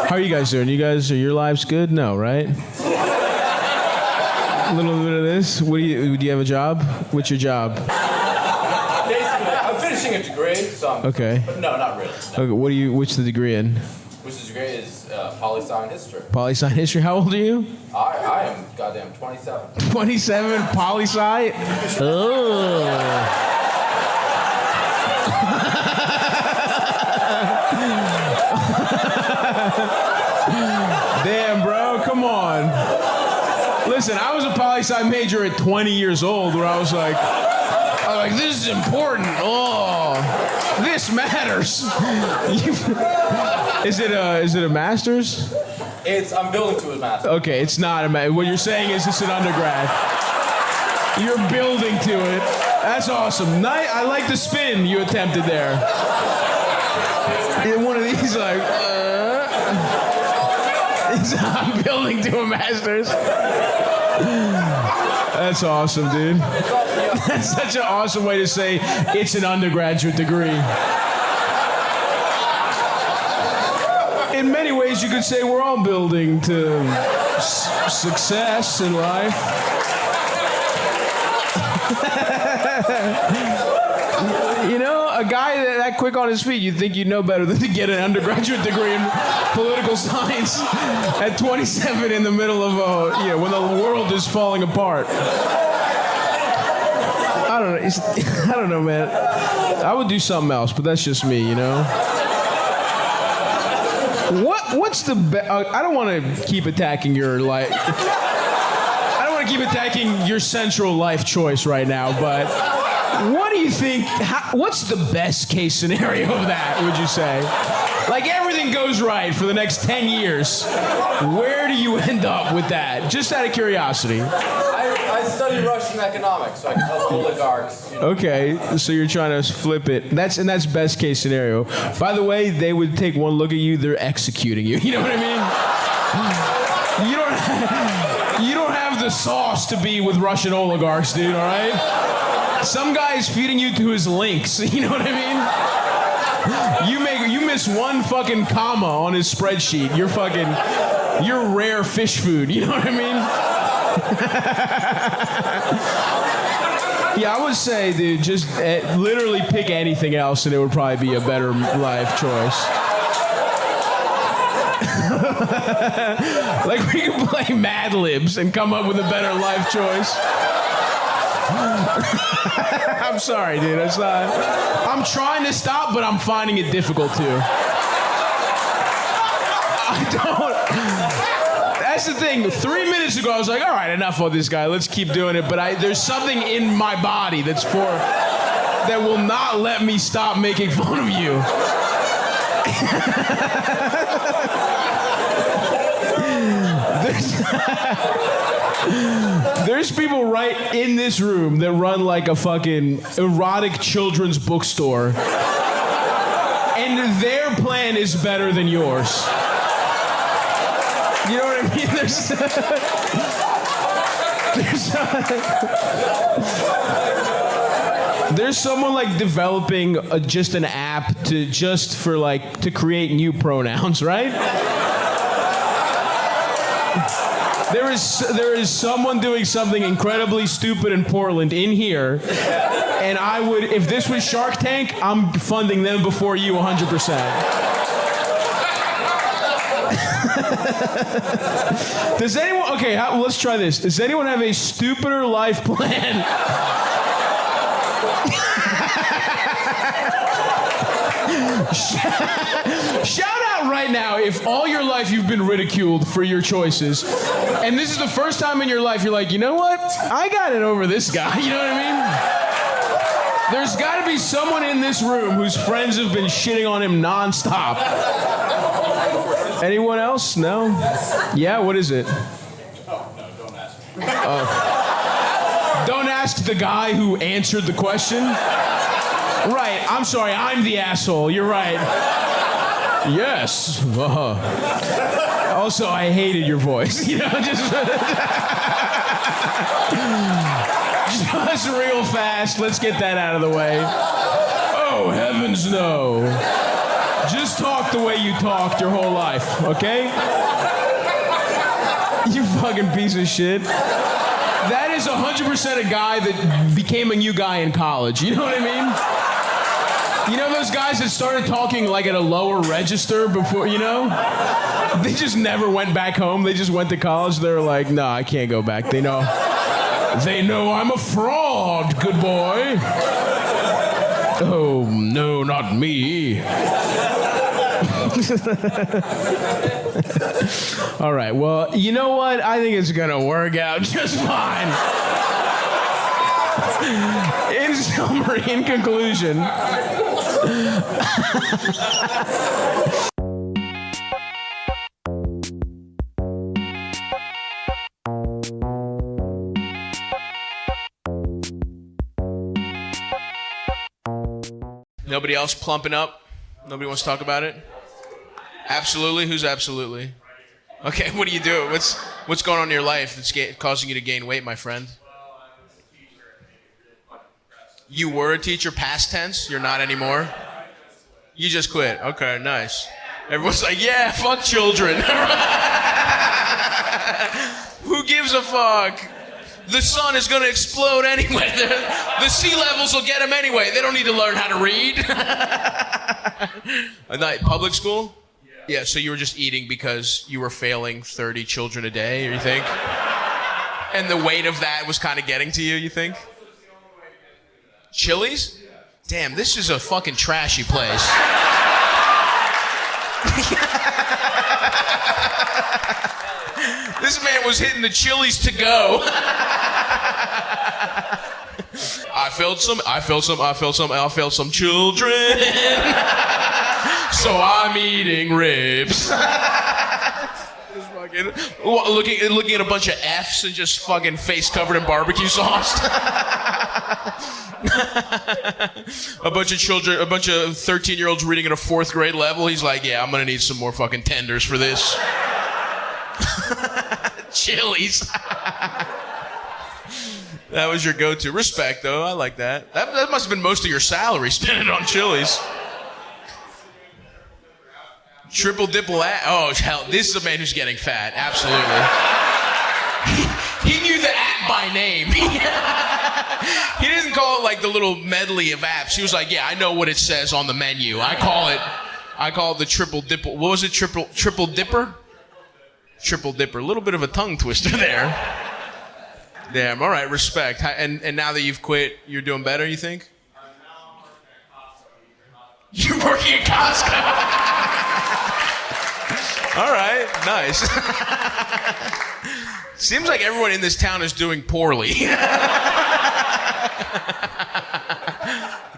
How are you guys doing? Are your lives good? No, right? A little bit of this. Do you have a job? What's your job? Basically, I'm finishing a degree, so Okay. But no, not really. No. Okay, what's the degree in? Which degree is poli-sci and history. Poli-sci history. How old are you? I am goddamn 27. 27, poli-sci? Oh. Damn, bro, come on. Listen, I was a poli-sci major at 20 years old where I was like, this is important. Oh, this matters. Is it a master's? I'm building to a master's. Okay, it's not a master's. What you're saying is it's an undergrad. You're building to it. That's awesome. I like the spin you attempted there. In one of these, I'm building to a master's. That's awesome, dude. That's such an awesome way to say it's an undergraduate degree. In many ways, you could say we're all building to success in life. You know, a guy that quick on his feet, you'd think you'd know better than to get an undergraduate degree in political science at 27 in the middle of when the world is falling apart. I don't know, man. I would do something else, but that's just me, you know. What's the I don't want to keep attacking your life. I don't want to keep attacking your central life choice right now, but what do you think? What's the best case scenario of that? Would you say? Like everything goes right for the next 10 years. Where do you end up with that? Just out of curiosity. I study Russian economics, so I can help oligarchs. Okay, so you're trying to flip it. That's best case scenario. By the way, they would take one look at you, they're executing you. You know what I mean? You don't have the sauce to be with Russian oligarchs, dude, all right? Some guy's feeding you to his links, you know what I mean? You miss one fucking comma on his spreadsheet. You're rare fish food, you know what I mean? Yeah, I would say, dude, just literally pick anything else and it would probably be a better life choice. Like we could play Mad Libs and come up with a better life choice. I'm sorry, dude. I'm trying to stop, but I'm finding it difficult to. That's the thing. 3 minutes ago, I was like, all right, enough of this guy. Let's keep doing it. But there's something in my body that will not let me stop making fun of you. There's people right in this room that run like a fucking erotic children's bookstore. And their plan is better than yours. You know what I mean? There's someone like developing just an app to create new pronouns, right? There is someone doing something incredibly stupid in Portland in here, and I would, if this was Shark Tank, I'm funding them before you 100%. Does anyone, let's try this. Does anyone have a stupider life plan? Shout out right now if all your life you've been ridiculed for your choices, and this is the first time in your life you're like, you know what? I got it over this guy. You know what I mean? There's got to be someone in this room whose friends have been shitting on him nonstop. Anyone else? No? Yeah, what is it? No, don't ask. Don't ask the guy who answered the question? Right, I'm sorry, I'm the asshole. You're right. Yes. Also, I hated your voice. You know, just real fast. Let's get that out of the way. Oh, heavens no. Just talk talk the way you talked your whole life, okay? You fucking piece of shit. That is 100% a guy that became a new guy in college. You know what I mean? You know those guys that started talking like at a lower register before, you know? They just never went back home. They just went to college. They were like, no, I can't go back. They know I'm a fraud, good boy. Oh, no, not me. All right, well, you know what? I think it's going to work out just fine. In summary, in conclusion. Nobody else plumping up? Nobody wants to talk about it? Absolutely? Who's absolutely? Okay, what do you do? What's going on in your life that's causing you to gain weight, my friend? You were a teacher, past tense? You're not anymore? You just quit. Okay, nice. Everyone's like, yeah, fuck children. Who gives a fuck? The sun is going to explode anyway. The sea levels will get them anyway. They don't need to learn how to read. Public school? Yeah, so you were just eating because you were failing 30 children a day, you think? And the weight of that was kind of getting to you, you think? Chili's? Damn, this is a fucking trashy place. This man was hitting the Chili's to go. I felt some children. So I'm eating ribs. Just fucking looking at a bunch of F's and just fucking face covered in barbecue sauce. A bunch of 13-year-olds reading at a 4th grade level. He's like, yeah, I'm gonna need some more fucking tenders for this. Chili's. That was your go-to. Respect, though. I like that. That must have been most of your salary spent on Chili's. Triple dipple at. Oh, hell. This is a man who's getting fat. Absolutely. He knew the app by name. He didn't call it like the little medley of apps. He was like, yeah, I know what it says on the menu. I call it the triple dipple. What was it? Triple dipper? Triple dipper. A little bit of a tongue twister there. Damn. All right. Respect. And now that you've quit, you're doing better, you think? You're working at Costco. All right. Nice. Seems like everyone in this town is doing poorly.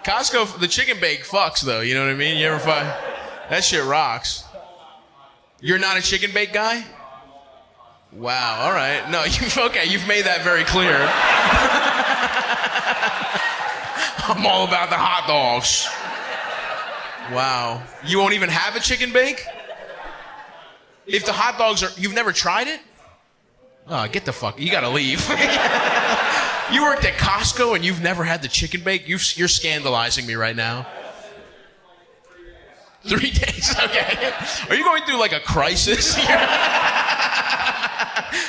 Costco, the chicken bake fucks, though. You know what I mean? You ever find that shit rocks? You're not a chicken bake guy? Wow. All right. No. You've made that very clear. I'm all about the hot dogs. Wow. You won't even have a chicken bake? If the hot dogs are... You've never tried it? Oh, get the fuck... You gotta leave. You worked at Costco and you've never had the chicken bake? You're scandalizing me right now. 3 days, okay. Are you going through like a crisis?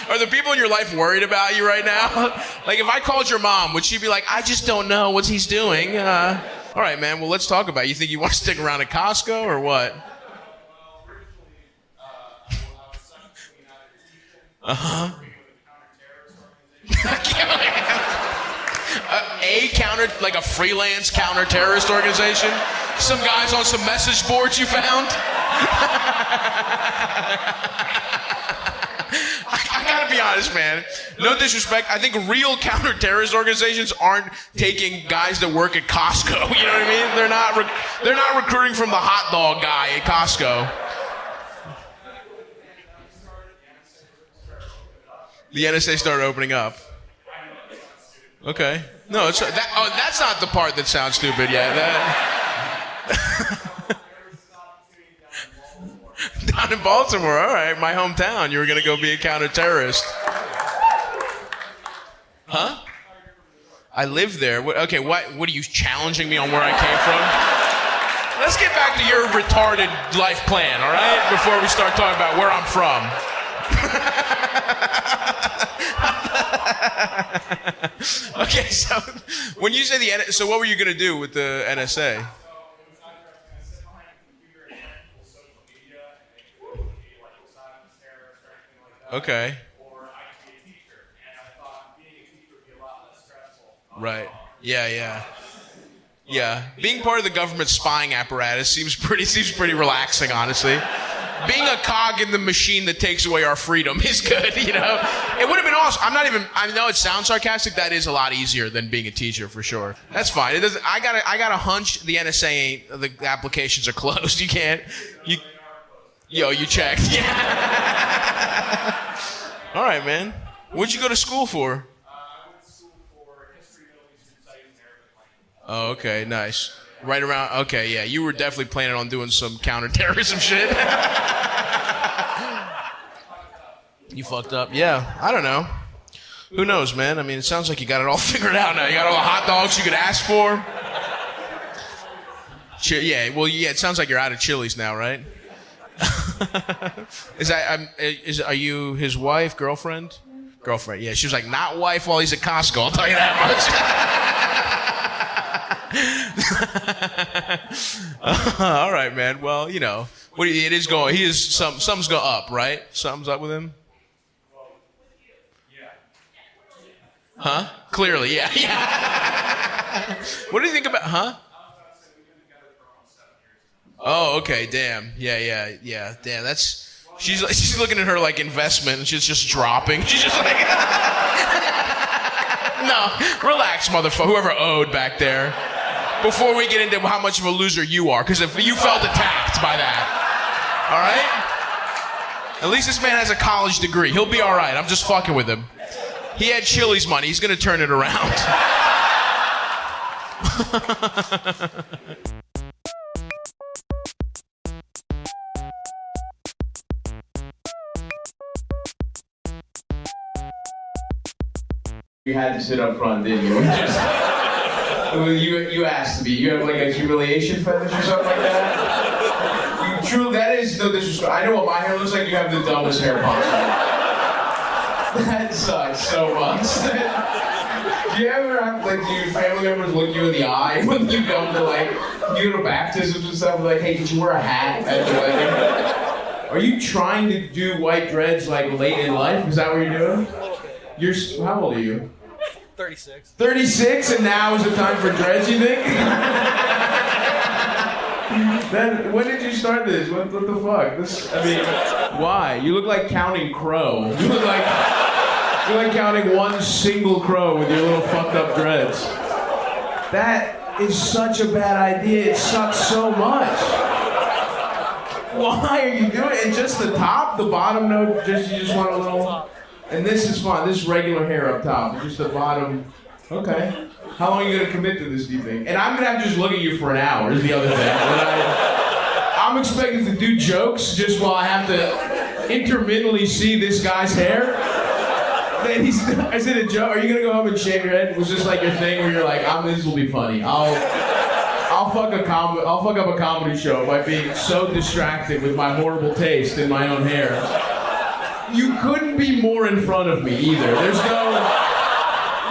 Are the people in your life worried about you right now? Like if I called your mom, would she be like, I just don't know what he's doing? All right, man, well, let's talk about it. You think you want to stick around at Costco or what? Uh-huh. Like a freelance counter-terrorist organization? Some guys on some message boards you found? I gotta be honest, man. No disrespect. I think real counter-terrorist organizations aren't taking guys that work at Costco. You know what I mean? They're not recruiting from the hot dog guy at Costco. The NSA started opening up. Okay. No, that's not the part that sounds stupid yet. Down in Baltimore, all right, my hometown. You were gonna go be a counter-terrorist. Huh? I live there. Okay, what are you challenging me on where I came from? let's get back to your retarded life plan, all right? Before we start talking about where I'm from. Okay, so when you say so what were you gonna do with the NSA? Okay. Right. Yeah. Being part of the government spying apparatus seems pretty relaxing, honestly. Being a cog in the machine that takes away our freedom is good, you know? It would have been awesome. I know it sounds sarcastic, that is a lot easier than being a teacher for sure. That's fine. It doesn't, I got a hunch the NSA ain't, the applications are closed. You can't, you checked. Yeah. All right, man. What'd you go to school for? Oh, okay, nice. Right around, okay, yeah, you were definitely planning on doing some counterterrorism shit. You fucked up. Yeah, I don't know. Who knows, man? I mean, it sounds like you got it all figured out now. You got all the hot dogs you could ask for. It sounds like you're out of Chili's now, right? Are you his wife, girlfriend? Girlfriend, yeah. She was like, not wife while he's at Costco, I'll tell you that much. All right, man. Well, you know, something's going up, right? Something's up with him? Huh? Clearly, yeah. What do you think about, huh? Oh, okay, damn. Yeah. Damn, she's looking at her like investment and she's just dropping. She's just like, no, relax, motherfucker, whoever owed back there. Before we get into how much of a loser you are, because if you felt attacked by that, all right? At least this man has a college degree. He'll be all right. I'm just fucking with him. He had Chili's money. He's going to turn it around. You had to sit up front, didn't you? You asked to be. You have like a humiliation fetish or something like that? That is no disrespect. I know what my hair looks like. You have the dumbest hair possible. That sucks so much. Do you ever have, do your family members look you in the eye when you go to baptisms and stuff? Like, hey, did you wear a hat at the wedding? Are you trying to do white dreads late in life? Is that what you're doing? How old are you? 36. 36, and now is the time for dreads, you think? When did you start this? What the fuck? Why? You look like Counting Crow. You look like counting one single crow with your little fucked up dreads. That is such a bad idea. It sucks so much. Why are you doing it? And just the top, the bottom, no, you just want a little. And this is fine. This is regular hair up top. Just the bottom. Okay. How long are you gonna commit to this, do you think? And I'm gonna have to just look at you for an hour. Is the other thing. I'm expecting to do jokes just while I have to intermittently see this guy's hair. Is it a joke? Are you gonna go home and shave your head? Was this like your thing where you're like, this will be funny. I'll fuck up a comedy show by being so distracted with my horrible taste in my own hair. You couldn't be more in front of me either.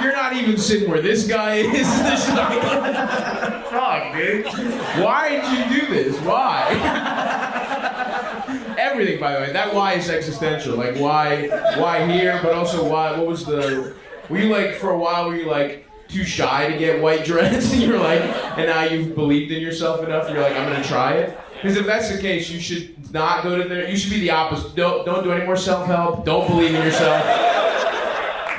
You're not even sitting where this guy is. Fuck, dude. Why did you do this? Why? Everything, by the way. That why is existential. Like, why here, but also why, were you for a while, were you too shy to get white dreads? And you're and now you've believed in yourself enough, and you're I'm gonna try it? Because if that's the case, you should not go to there. You should be the opposite. Don't do any more self-help. Don't believe in yourself.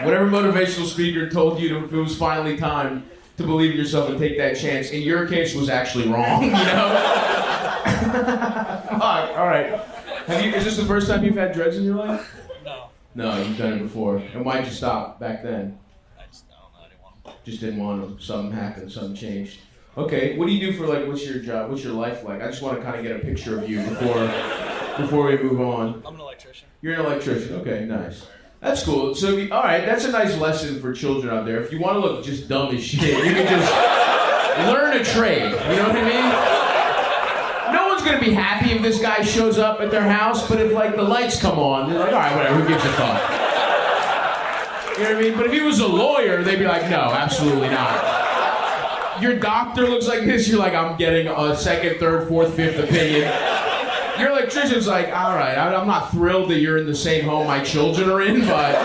Whatever motivational speaker told you if it was finally time to believe in yourself and take that chance, in your case, was actually wrong, you know? All right. Is this the first time you've had dreads in your life? No. No, you've done it before. And why'd you stop back then? I don't know. I didn't want them. Just didn't want them. Something happened. Something changed. Okay. What do you do for what's your job? What's your life like? I just want to kind of get a picture of you before we move on. I'm an electrician. You're an electrician. Okay, nice. That's cool. So, all right, that's a nice lesson for children out there. If you want to look just dumb as shit, you can just learn a trade. You know what I mean? gonna be happy if this guy shows up at their house, but if like the lights come on, they're like, all right, whatever, who gives a fuck? You know what I mean? But if he was a lawyer, they'd be like, no, absolutely not. Your doctor looks like this, you're like, I'm getting a second, third, fourth, fifth opinion. Your electrician's like, all right, I'm not thrilled that you're in the same home my children are in, but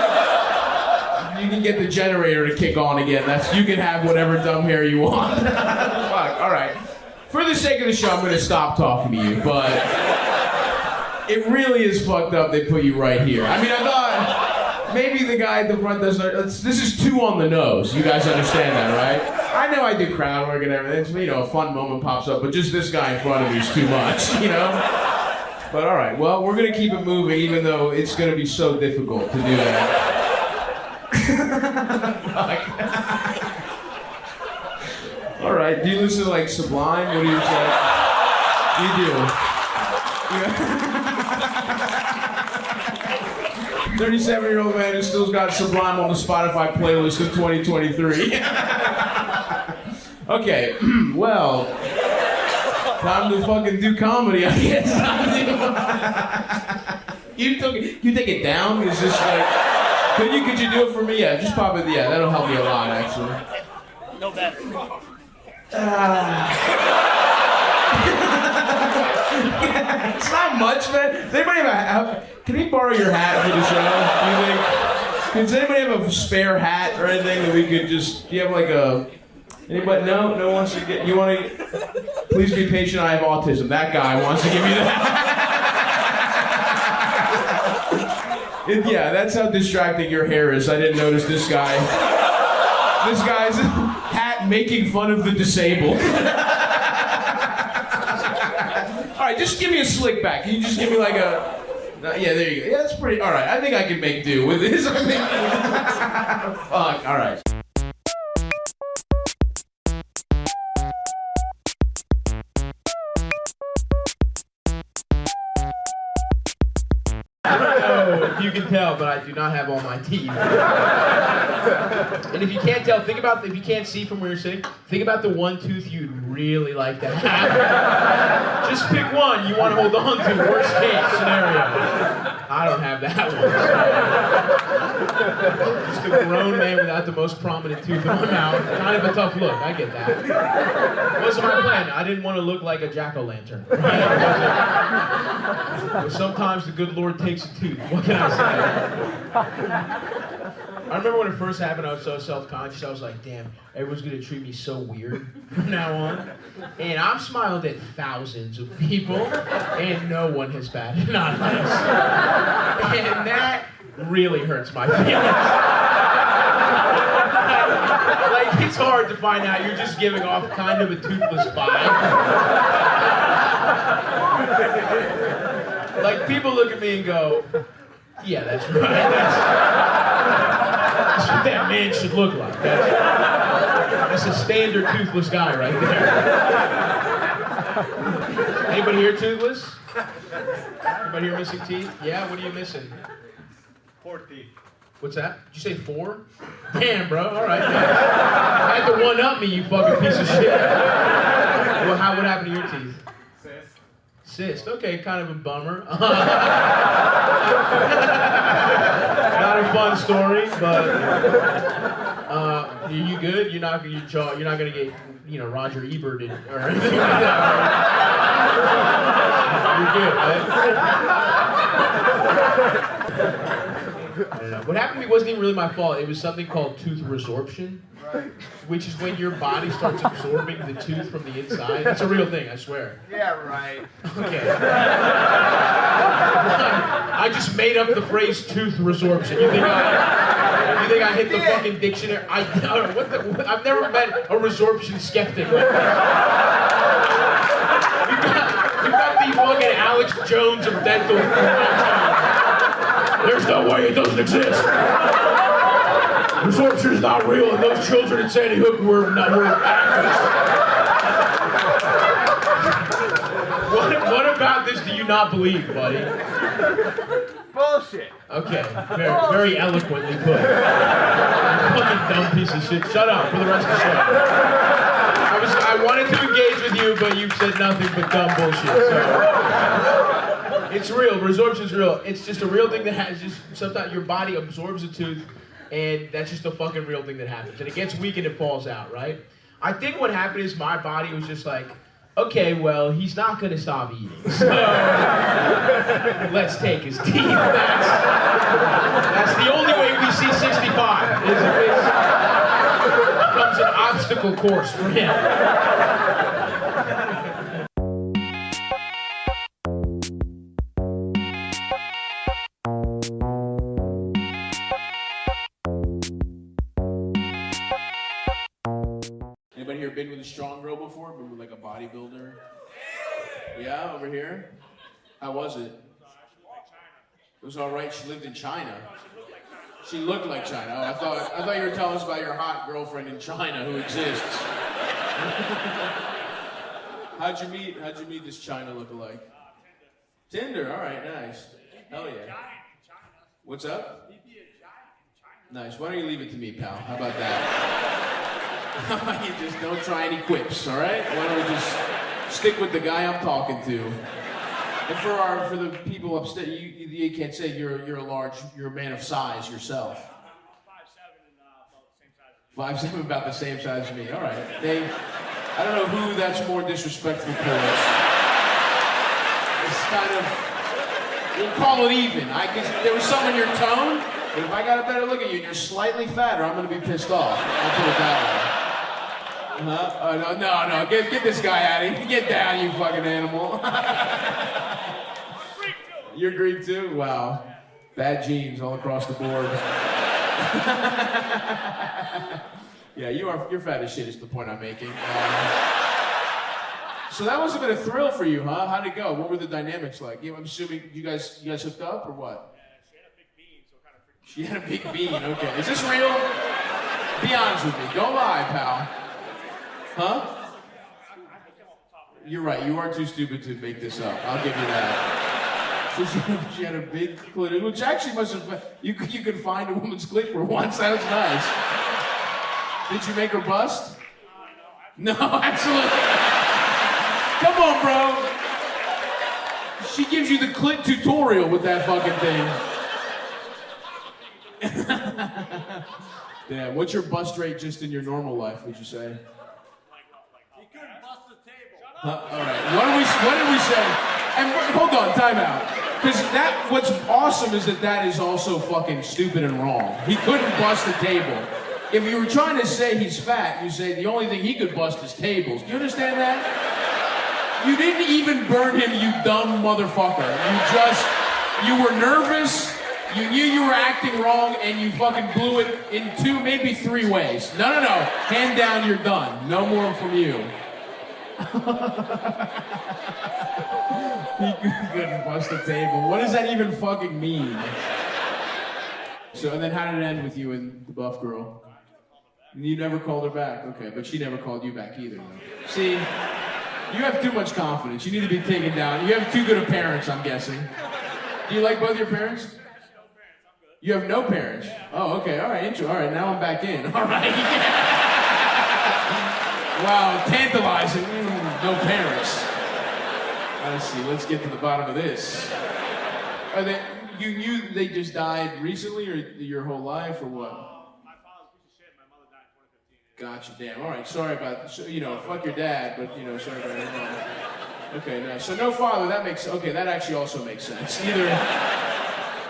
you can get the generator to kick on again. You can have whatever dumb hair you want. Fuck, all right. For the sake of the show, I'm gonna stop talking to you, but it really is fucked up they put you right here. I mean, I thought maybe the guy at the front doesn't, this is too on the nose. You guys understand that, right? I know I do crowd work and everything, it's, you know, a fun moment pops up, but just this guy in front of me is too much, you know? But all right, well, we're gonna keep it moving even though it's gonna be so difficult to do that. All right, do you listen to like Sublime? What do you say? You do. Yeah. 37-year-old man who still's got Sublime on the Spotify playlist of 2023. Okay, well, time to fucking do comedy, I guess. You take it down? Is this like, could you do it for me? Yeah, just pop it, yeah, that'll help me a lot, actually. No better. It's not much, man. Does anybody can he borrow your hat for the show? Do you think? Does anybody have a spare hat or anything that we could just? Do you have like a? Anybody? No one wants to get. You want to? Please be patient. I have autism. That guy wants to give you that. Yeah, that's how distracting your hair is. I didn't notice this guy. This guy's hat making fun of the disabled. All right, just give me a slick back. Can you just give me like a... yeah, there you go. Yeah, that's pretty... All right, I think I can make do with this. Fuck, all right. I don't know if you can tell, but I do not have all my teeth. And if you can't tell, if you can't see from where you're sitting, think about the one tooth you'd really like to have. Just pick one you want to hold on to, worst case scenario. I don't have that one. Just a grown man without the most prominent tooth in my mouth. Kind of a tough look, I get that. Wasn't my plan. I didn't want to look like a jack-o'-lantern. But sometimes the good Lord takes a tooth. What can I say? I remember when it first happened, I was so self-conscious. I was like, damn, everyone's gonna treat me so weird from now on. And I'm smiled at thousands of people, and no one has batted an eyelash. And that really hurts my feelings. Like, it's hard to find out you're just giving off kind of a toothless vibe. Like, people look at me and go, yeah, that's right. That's what that man should look like. That's a standard toothless guy right there. Anybody here toothless? Anybody here missing teeth? Yeah, what are you missing? 4 teeth. What's that? Did you say 4? Damn, bro. All right. I had to one-up me, you fucking piece of shit. Well, what happened to your teeth? Cyst. Okay, kind of a bummer. Not a fun story, but are you good? You're not gonna get, you know, Roger Eberted or anything like that. You're good, right? I don't know. What happened to me wasn't even really my fault. It was something called tooth resorption, which is when your body starts absorbing the tooth from the inside. That's a real thing, I swear. Yeah, right. Okay. I just made up the phrase tooth resorption. You think I hit the fucking dictionary? I've never met a resorption skeptic like that. You got the fucking Alex Jones of dental. There's no way it doesn't exist. Resorption is not real, and those children in Sandy Hook were actors. What about this do you not believe, buddy? Bullshit. Okay, very eloquently put. You fucking dumb piece of shit. Shut up for the rest of the show. I wanted to engage with you, but you've said nothing but dumb bullshit. So. It's real. Resorption's real. It's just a real thing that has just sometimes your body absorbs a tooth, and that's just a fucking real thing that happens. And it gets weak and it falls out, right? I think what happened is my body was just like, okay, well, he's not gonna stop eating. So let's take his teeth. That's the only way we see 65. Is if it becomes an obstacle course for him. Anybody here been with a strong girl before? Been with like a bodybuilder? Yeah, over here? How was it? It was all right. She lived in China. She looked like China. Oh, I thought you were telling us about your hot girlfriend in China who exists. How'd you meet this China lookalike? Tinder. All right, nice. Hell yeah. What's up? Nice. Why don't you leave it to me, pal? How about that? How about you just don't try any quips, all right? Why don't we just stick with the guy I'm talking to? And for the people upstairs, you can't say you're a man of size yourself. 5'7" about the same size as me. All right. I don't know who that's more disrespectful towards. It's kind of, we'll call it even. There was some in your tone, but if I got a better look at you and you're slightly fatter, I'm gonna be pissed off. I'll put it that way. No. Get this guy out of here. Get down, you fucking animal. You're Greek too? Wow. Bad genes all across the board. Yeah, you're fat as shit is the point I'm making. So that must have been a thrill for you, huh? How'd it go? What were the dynamics like? I'm assuming you guys hooked up or what? She had a big bean, okay. Is this real? Be honest with me. Don't lie, pal. Huh? You're right, you are too stupid to make this up. I'll give you that. So she had a big clit, which actually must have, you could find a woman's clit for once. That was nice. Did you make her bust? No, absolutely. Come on, bro. She gives you the clit tutorial with that fucking thing. Yeah, what's your bust rate just in your normal life, would you say? You couldn't bust the table. All right, what did we say? And hold on, time out. Because what's awesome is that is also fucking stupid and wrong. He couldn't bust the table. If you were trying to say he's fat, you say the only thing he could bust is tables. Do you understand that? You didn't even burn him, you dumb motherfucker. You were nervous, you knew you were acting wrong, and you fucking blew it in 2, maybe 3 ways. No. Hand down, you're done. No more from you. He couldn't bust the table. What does that even fucking mean? So, and then how did it end with you and the buff girl? You never called her back, okay, but she never called you back either, though. See, you have too much confidence. You need to be taken down. You have too good of parents, I'm guessing. Do you like both your parents? You have no parents? Oh, okay, all right, all right, now I'm back in. All right. Wow, tantalizing. No parents. Let's see, let's get to the bottom of this. You knew they just died recently, or your whole life, or what? My father was a piece of shit. My mother died in 2015. Gotcha, damn. All right, sorry about, fuck your dad, but, sorry about your mom. Okay, no, so no father, that actually also makes sense.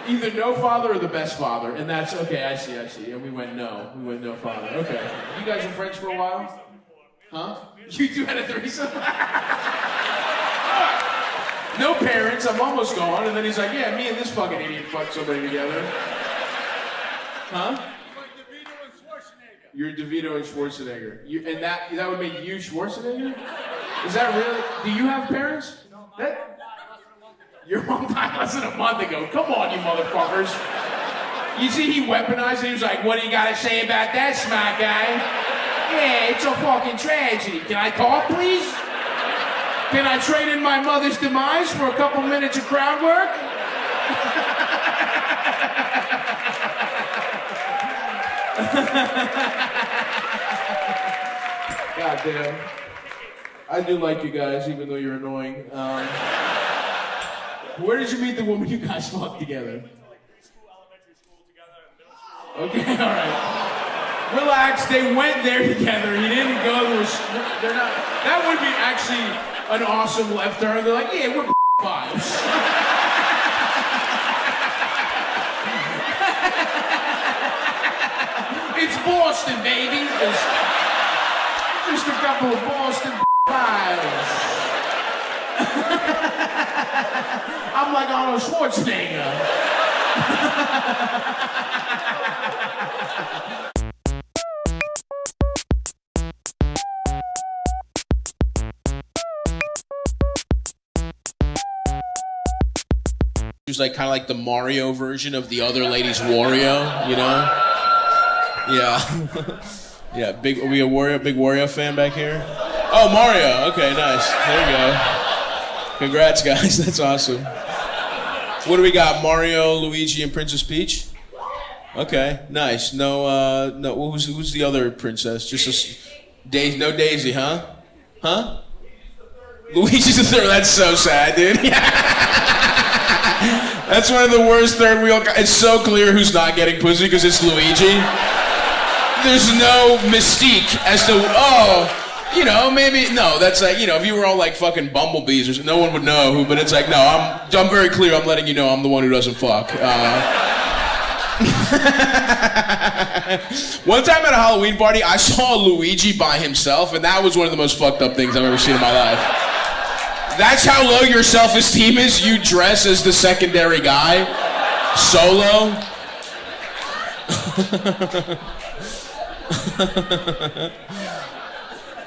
Either no father or the best father, and that's, okay, I see. And we went no father. Okay. You guys were friends for a while? Huh? You two had a threesome? No parents, I'm almost gone. And then he's like, yeah, me and this fucking idiot fucked somebody together. Huh? You're DeVito and Schwarzenegger. And that would make you Schwarzenegger? Is that really? Do you have parents? Your mom died less than a month ago. Come on, you motherfuckers. You see, he weaponized it. He was like, what do you got to say about that, smart guy? Yeah, it's a fucking tragedy. Can I talk, please? Can I trade in my mother's demise for a couple minutes of crowd work? God damn. I do like you guys, even though you're annoying. Where did you meet the woman you guys fucked together? Preschool, elementary school together, and middle school. Okay, all right. Relax. They went there together. He didn't go to a. They're not. That would be actually an awesome left turn. They're like, yeah, we're fives. It's Boston, baby. It's just a couple of Boston fives. I'm like Arnold Schwarzenegger. She was like kind of like the Mario version of the other lady's Wario, you know? Yeah. Yeah, big Wario fan back here? Oh, Mario. Okay, nice. There you go. Congrats, guys. That's awesome. What do we got? Mario, Luigi, and Princess Peach? Okay, nice. No, who's the other princess? Just no Daisy, huh? Huh? Luigi's the third. That's so sad, dude. That's one of the worst third wheel guys. It's so clear who's not getting pussy because it's Luigi. There's no mystique as to, you know, maybe, no, that's like, you know, if you were all like fucking bumblebees or something, no one would know who, but it's like, no, I'm very clear, I'm letting you know I'm the one who doesn't fuck. One time at a Halloween party, I saw Luigi by himself, and that was one of the most fucked up things I've ever seen in my life. That's how low your self-esteem is? You dress as the secondary guy? Solo?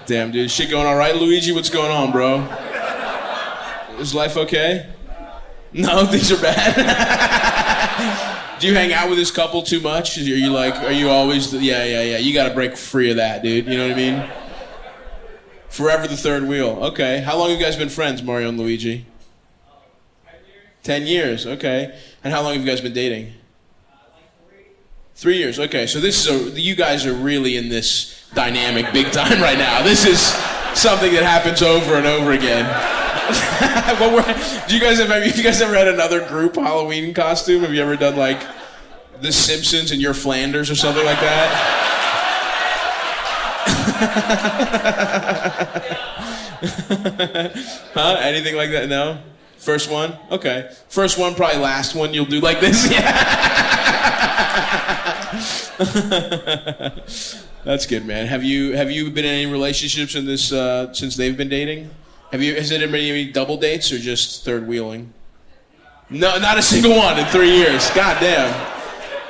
Damn, dude. Shit going all right, Luigi? What's going on, bro? Is life okay? No, things are bad. Do you hang out with this couple too much? Are you always, yeah. You gotta break free of that, dude. You know what I mean? Forever the third wheel. Okay. How long have you guys been friends, Mario and Luigi? 10 years. Okay. And how long have you guys been dating? 3 years. Okay. So you guys are really in this dynamic big time right now. This is something that happens over and over again. Have you guys ever had another group Halloween costume? Have you ever done like The Simpsons and You're Flanders or something like that? Huh? Anything like that? No? First one? Okay. First one, probably last one you'll do like this? Yeah. That's good, man. Have you been in any relationships in this since they've been dating? Has it been any double dates or just third wheeling? No, not a single one in 3 years. God damn.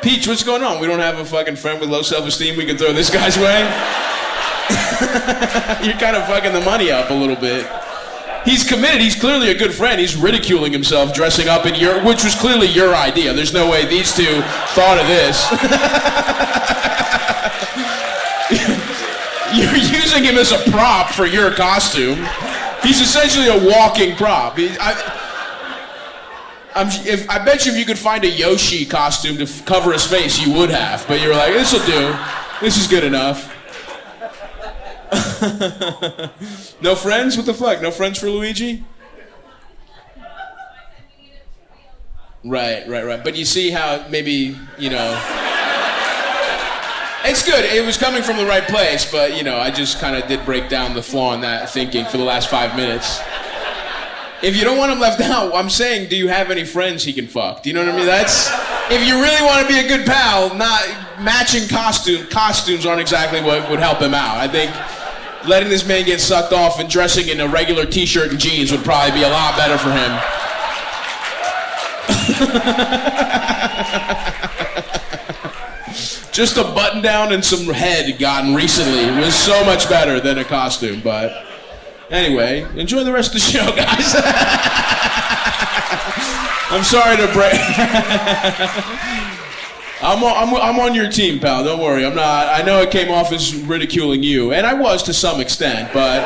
Peach, what's going on? We don't have a fucking friend with low self-esteem we can throw this guy's way? You're kind of fucking the money up a little bit. He's committed. He's clearly a good friend. He's ridiculing himself dressing up in which was clearly your idea. There's no way these two thought of this. You're using him as a prop for your costume. He's essentially a walking prop. I bet you if you could find a Yoshi costume to cover his face, you would have. But you're like, this'll do. This is good enough. No friends? What the fuck? No friends for Luigi? Right. But you see how maybe, you know... It's good. It was coming from the right place, but, you know, I just kind of did break down the flaw in that thinking for the last 5 minutes. If you don't want him left out, I'm saying, do you have any friends he can fuck? Do you know what I mean? If you really want to be a good pal, not matching costumes aren't exactly what would help him out. I think letting this man get sucked off and dressing in a regular t-shirt and jeans would probably be a lot better for him. Just a button down and some head gotten recently was so much better than a costume, but anyway, enjoy the rest of the show, guys. I'm sorry to break. I'm on your team, pal. Don't worry. I'm not. I know it came off as ridiculing you, and I was to some extent, but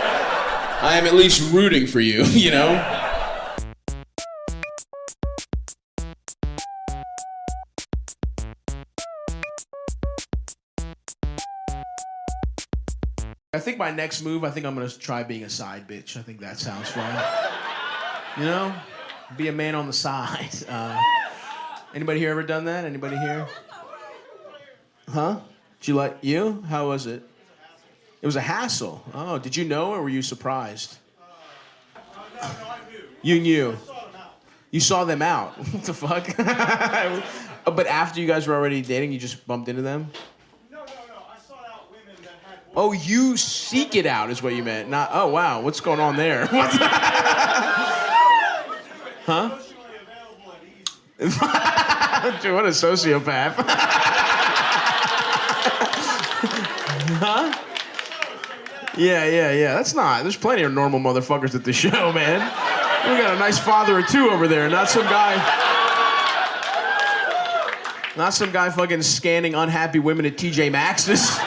I am at least rooting for you, you know? I think my next move, I think I'm gonna try being a side bitch. I think that sounds fun. You know? Be a man on the side. Anybody here ever done that? Anybody here? Huh? Did you like you? How was it? It was a hassle. Oh, did you know or were you surprised? No, I knew. You knew. I saw them out. You saw them out. What the fuck? But after you guys were already dating, you just bumped into them? No. I sought out women that had. Oh, you seek it out is what you meant. Not. Oh wow, what's going on there? What's huh? Emotionally available and easy. Dude, what a sociopath. Huh? Yeah. That's not. There's plenty of normal motherfuckers at the show, man. We got a nice father or two over there, not some guy. Not some guy fucking scanning unhappy women at TJ Maxx's.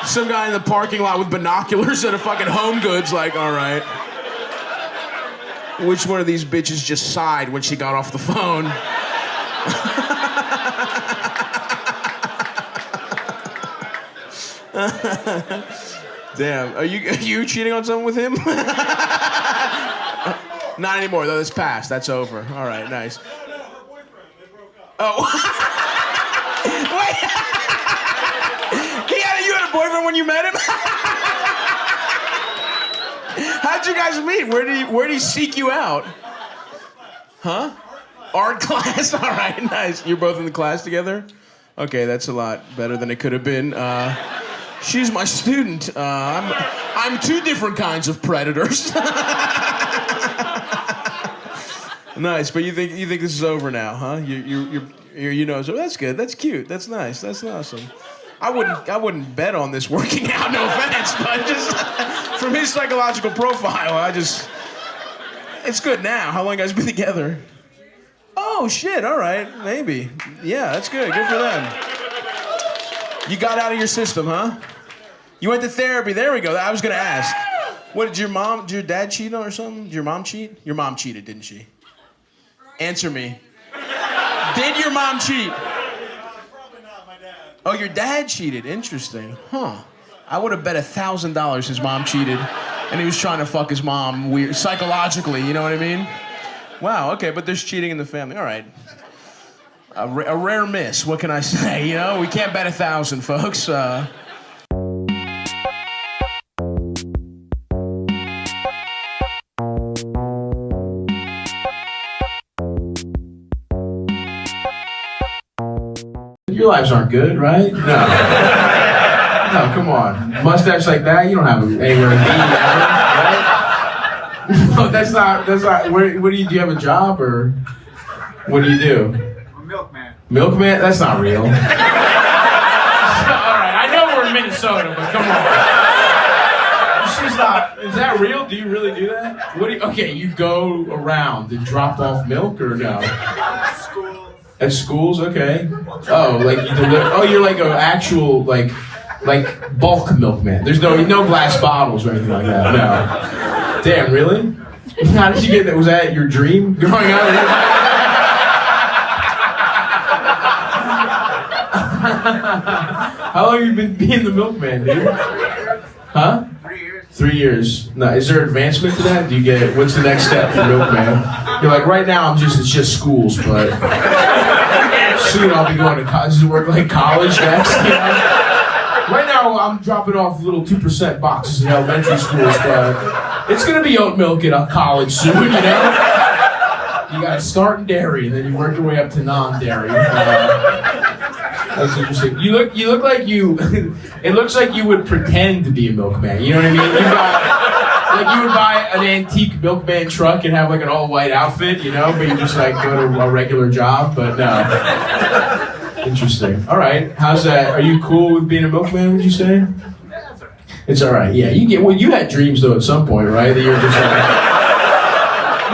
Some guy in the parking lot with binoculars at a fucking Home Goods, like, all right. Which one of these bitches just sighed when she got off the phone? Damn, are you cheating on someone with him? Not anymore, though. It's past. That's over. All right, nice. No, her boyfriend. They broke up. Oh. Wait. You had a boyfriend when you met him? How'd you guys meet? Where'd he seek you out? Huh? Art class. All right, nice. You're both in the class together? Okay, that's a lot better than it could have been. She's my student. I'm two different kinds of predators. Nice, but you think this is over now, huh? You know, so that's good. That's cute. That's nice. That's awesome. I wouldn't bet on this working out. No offense, but just from his psychological profile, it's good now. How long you guys been together? Oh shit! All right, maybe. Yeah, that's good. Good for them. You got out of your system, huh? You went to therapy. There we go. I was gonna ask. What did your dad cheat on or something? Did your mom cheat? Your mom cheated, didn't she? Answer me. Did your mom cheat? Probably not, my dad. Oh, your dad cheated. Interesting. Huh. I would have bet $1,000 his mom cheated and he was trying to fuck his mom weird psychologically, you know what I mean? Wow, okay, but there's cheating in the family. All right. A rare miss, what can I say? You know, we can't bet 1,000, folks. Your lives aren't good, right? No. No, come on. Mustache like that, you don't have anywhere to be, right? No, that's not, what do you have a job, or what do you do? I'm a milkman. Milkman? That's not real. Alright, I know we're in Minnesota, but come on. She's not, is that real? Do you really do that? Okay, you go around and drop off milk, or no? School. At schools, okay. Oh, like you deliver. Oh, you're like an actual like bulk milkman. There's no glass bottles or anything like that. No. Damn, really? How did you get that? Was that your dream growing up? How long have you been being the milkman, dude? Huh? 3 years. 3 years. Now, is there advancement to that? Do you get what's the next step for milkman? You're like, right now it's just schools, but soon I'll be going to college. Does it work like college next? You know? Right now I'm dropping off little 2% boxes in elementary schools, but it's gonna be oat milk at a college soon, you know? You gotta start in dairy and then you work your way up to non-dairy. That's interesting. You look like it looks like you would pretend to be a milkman, you know what I mean? You would buy an antique milkman truck and have like an all-white outfit, you know, but you just like go to a regular job, but no. Interesting. All right, how's that? Are you cool with being a milkman, would you say? It's all right, yeah. You had dreams though at some point, right? That you're just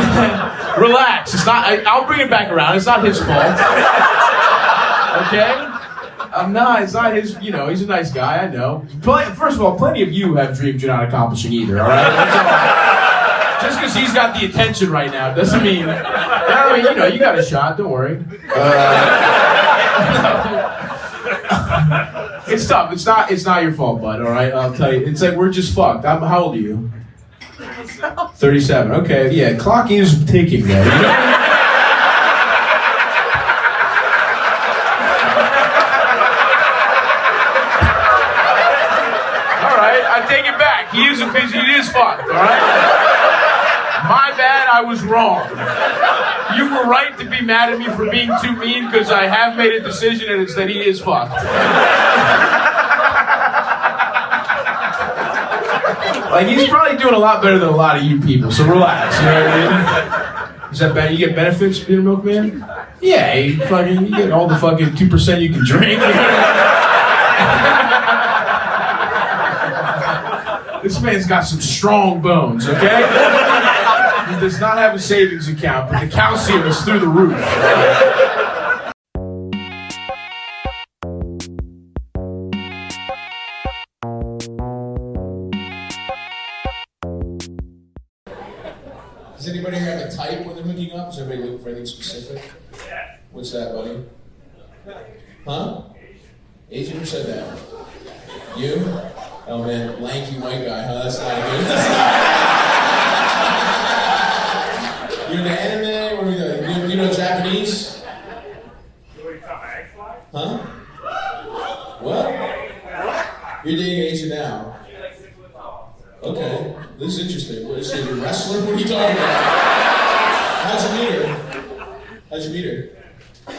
like, relax, it's not, I'll bring it back around, it's not his fault. Okay? It's not his, you know, he's a nice guy, I know. First of all, plenty of you have dreams you're not accomplishing either, all right? That's all right. Just because he's got the attention right now doesn't mean, you know, you got a shot, don't worry. It's tough. It's not your fault, bud. All right, I'll tell you. It's like we're just fucked. How old are you? 37. Okay, yeah. Clock is ticking, though. You know? I take it back. He is fucked, all right? My bad, I was wrong. You were right to be mad at me for being too mean because I have made a decision and it's that he is fucked. Like, he's probably doing a lot better than a lot of you people, so relax, you know what I mean? Is that bad? You get benefits being a milkman? Yeah, you get all the fucking 2% you can drink. You know? This man's got some strong bones, okay? He does not have a savings account, but the calcium is through the roof. Does anybody here have a type when they're hooking up? Is everybody looking for anything specific? What's that, buddy? Huh? Asian? Who said that? You? Oh man, lanky white guy, huh? That's not good. You're into anime? What are we doing? You know Japanese? Huh? What? You're dating Asian now? Okay, this is interesting. What is she, a wrestler? What are you talking about? How'd you meet her?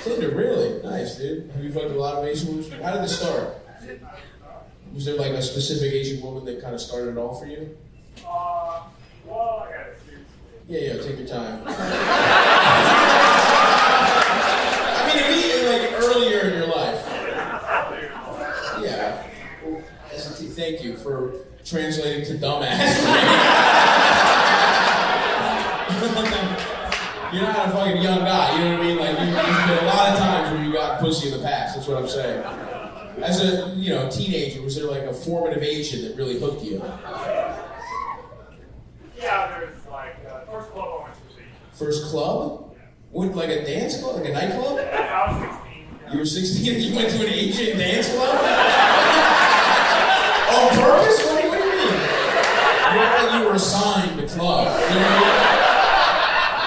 Tinder, really? Nice, dude. Have you fucked a lot of Asian women? How did this start? Was there like a specific Asian woman that kind of started it all for you? Well, I got it. Yeah, take your time. I mean, immediately, like earlier in your life. Yeah. Well, thank you for translating to dumbass. You're not a fucking young guy, you know what I mean? Like, there's been a lot of times where you got pussy in the past, that's what I'm saying. As a, teenager, was there like a formative Asian that really hooked you? Yeah, there's like, first club I went to see. First club? What, like a dance club? Like a nightclub? I was 16. You were 16 and you went to an Asian dance club? On purpose? What do you mean? You were assigned the club. You know what I mean?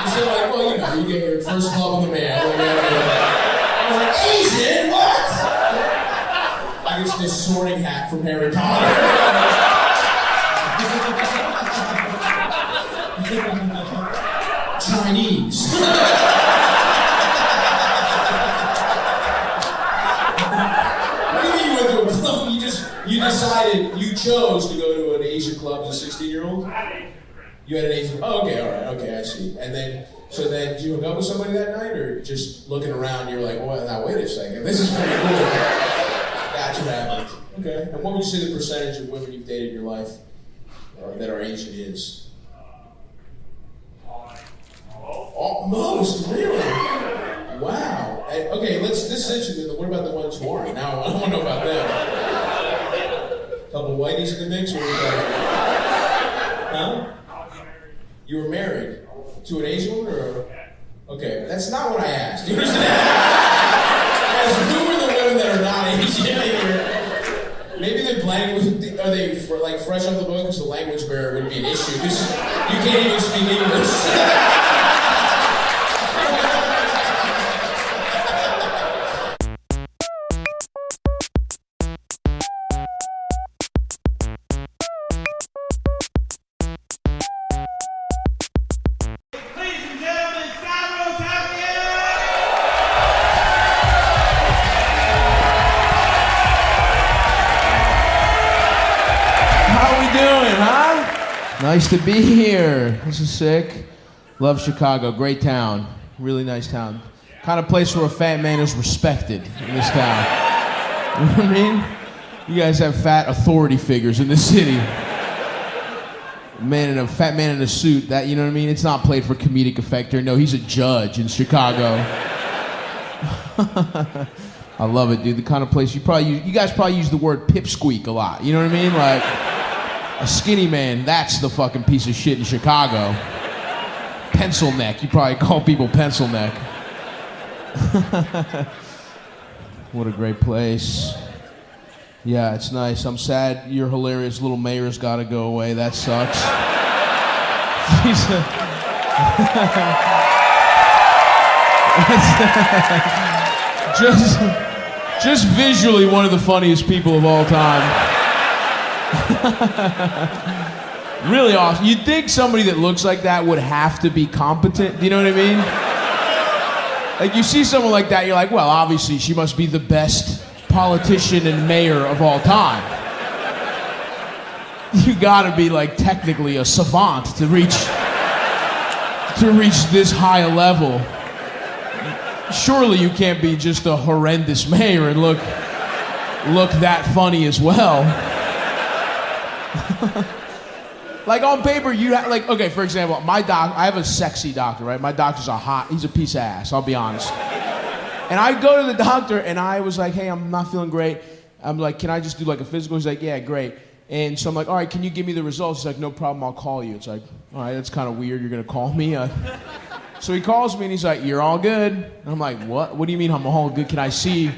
You said like, well, you get your first club in the mail. I was like, Asian? What? It's this sorting hat from Harry Potter. Chinese. What do you mean you went to a club? You decided, you chose to go to an Asian club as a 16-year-old? You had an Asian, oh, okay, all right, okay, I see. And then, did you hook up with somebody that night, or just looking around, you're like, well, now wait a second, this is pretty cool. That's what happened. Okay. And what would you say the percentage of women you've dated in your life that are Asian is? Most? Really? Wow. Okay, this is interesting. What about the ones who aren't? Now I want to know about them. A couple whiteys in the mix? Or huh? You were married to an Asian woman, or? Okay, that's not what I asked. You understand? I asked, who are the women that are not Asian? Maybe they're blending. Are they like fresh off the boat? Because the language barrier would be an issue. Because you can't even speak English. Ladies and gentlemen, Stavros Halkias! How we doing, huh? Nice to be here. This is sick. Love Chicago. Great town. Really nice town. Kind of place where a fat man is respected in this town. You know what I mean? You guys have fat authority figures in the city. Fat man in a suit, that, you know what I mean? It's not played for comedic effect here. No, he's a judge in Chicago. I love it, dude. The kind of place you guys probably use the word pipsqueak a lot. You know what I mean? Like, a skinny man, that's the fucking piece of shit in Chicago. Pencil neck. You probably call people pencil neck. What a great place. Yeah, it's nice. I'm sad your hilarious little mayor's got to go away. That sucks. just visually one of the funniest people of all time. Really awesome. You'd think somebody that looks like that would have to be competent. Do you know what I mean? Like, you see someone like that, you're like, well, obviously she must be the best politician and mayor of all time. You gotta be like technically a savant to reach this high a level. Surely you can't be just a horrendous mayor and look that funny as well. Like on paper, you have, like, okay, for example, I have a sexy doctor, right? My doctor's he's a piece of ass, I'll be honest. And I go to the doctor and I was like, hey, I'm not feeling great. I'm like, can I just do like a physical? He's like, yeah, great. And so I'm like, all right, can you give me the results? He's like, no problem, I'll call you. It's like, all right, that's kind of weird, you're gonna call me? So he calls me and he's like, you're all good. And I'm like, what? What do you mean I'm all good? Can I see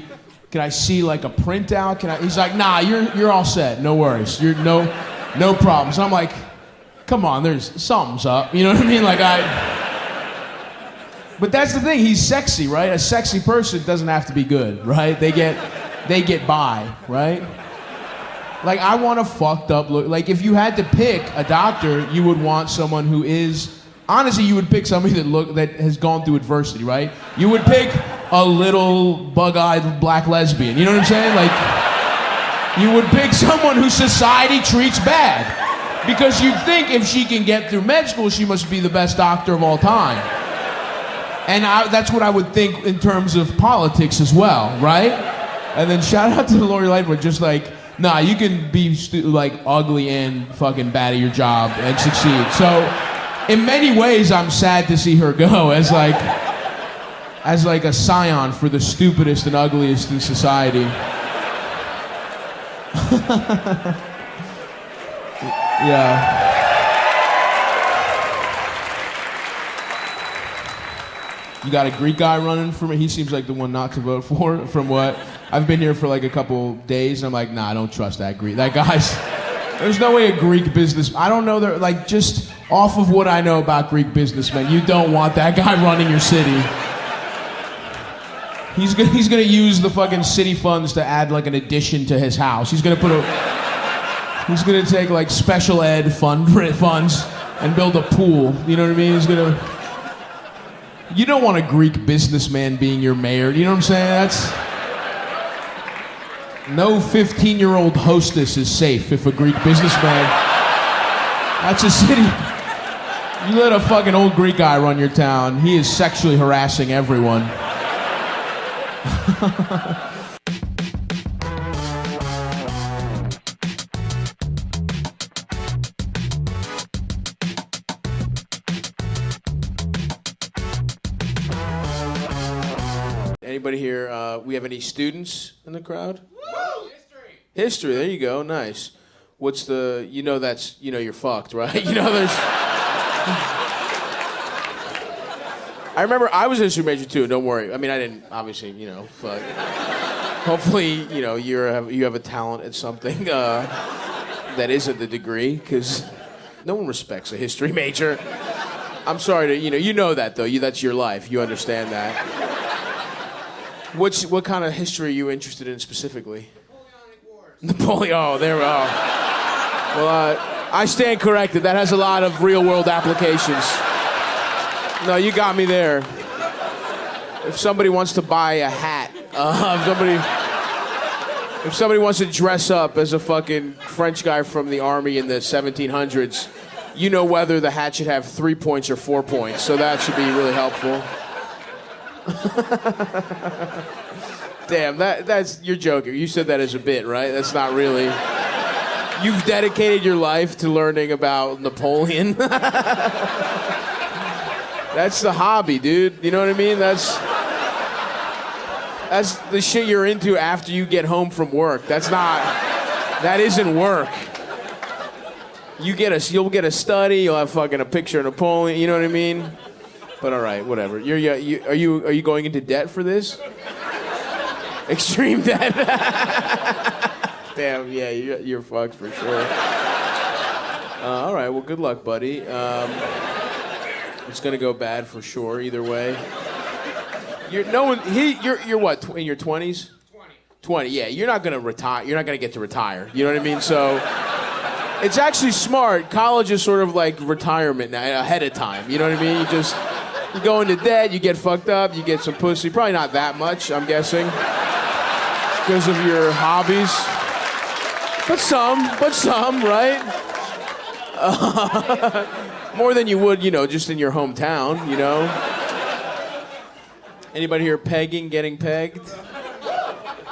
like a printout? He's like, nah, you're all set, no worries. No problem. So I'm like, come on, something's up. You know what I mean? But that's the thing, he's sexy, right? A sexy person doesn't have to be good, right? They get by, right? Like, I want a fucked up look. Like, if you had to pick a doctor, you would want someone who is, honestly, you would pick somebody that has gone through adversity, right? You would pick a little bug-eyed black lesbian, you know what I'm saying? Like, you would pick someone who society treats bad. Because you'd think if she can get through med school, she must be the best doctor of all time. And that's what I would think in terms of politics as well, right? And then shout out to Lori Lightfoot, just like, nah, you can be like ugly and fucking bad at your job and succeed. So, in many ways, I'm sad to see her go as like a scion for the stupidest and ugliest in society. Yeah. You got a Greek guy running for me? He seems like the one not to vote for, from what I've been here for like a couple days, and I'm like, nah, I don't trust that Greek. That guy's, there's no way a Greek business, I don't know, like, just off of what I know about Greek businessmen, you don't want that guy running your city. He's gonna use the fucking city funds to add like an addition to his house. He's gonna take like special ed funds and build a pool. You know what I mean? You don't want a Greek businessman being your mayor. You know what I'm saying? No 15-year-old hostess is safe if a Greek businessman. That's a city. You let a fucking old Greek guy run your town, he is sexually harassing everyone. Anybody here, we have any students in the crowd? Woo! History, there you go, nice. What's the, you're fucked, right? There's... I remember I was a history major too, don't worry. I mean, I didn't, obviously, but hopefully, you have a talent at something that isn't the degree, because no one respects a history major. I'm sorry to, you know that though, that's your life, you understand that. What kind of history are you interested in specifically? Napoleon, oh, there we are. Well, I stand corrected. That has a lot of real-world applications. No, you got me there. If somebody wants to buy a hat, if somebody wants to dress up as a fucking French guy from the army in the 1700s, you know whether the hat should have 3 points or 4 points, so that should be really helpful. Damn, that's you're joking. You said that as a bit, right? That's not really. You've dedicated your life to learning about Napoleon. That's the hobby, dude. You know what I mean? That's the shit you're into after you get home from work. That isn't work. You'll get a study. You'll have fucking a picture of Napoleon. You know what I mean? But all right, whatever. Are you going into debt for this? Extreme debt. Damn, yeah, you're fucked for sure. All right, well, good luck, buddy. It's gonna go bad for sure either way. You're what, in your 20s? 20, yeah, you're not gonna retire. You're not gonna get to retire. You know what I mean? So it's actually smart. College is sort of like retirement now, ahead of time. You know what I mean? You go into debt, you get fucked up, you get some pussy. Probably not that much, I'm guessing, because of your hobbies. But some, right? More than you would, just in your hometown, Anybody here pegging, getting pegged?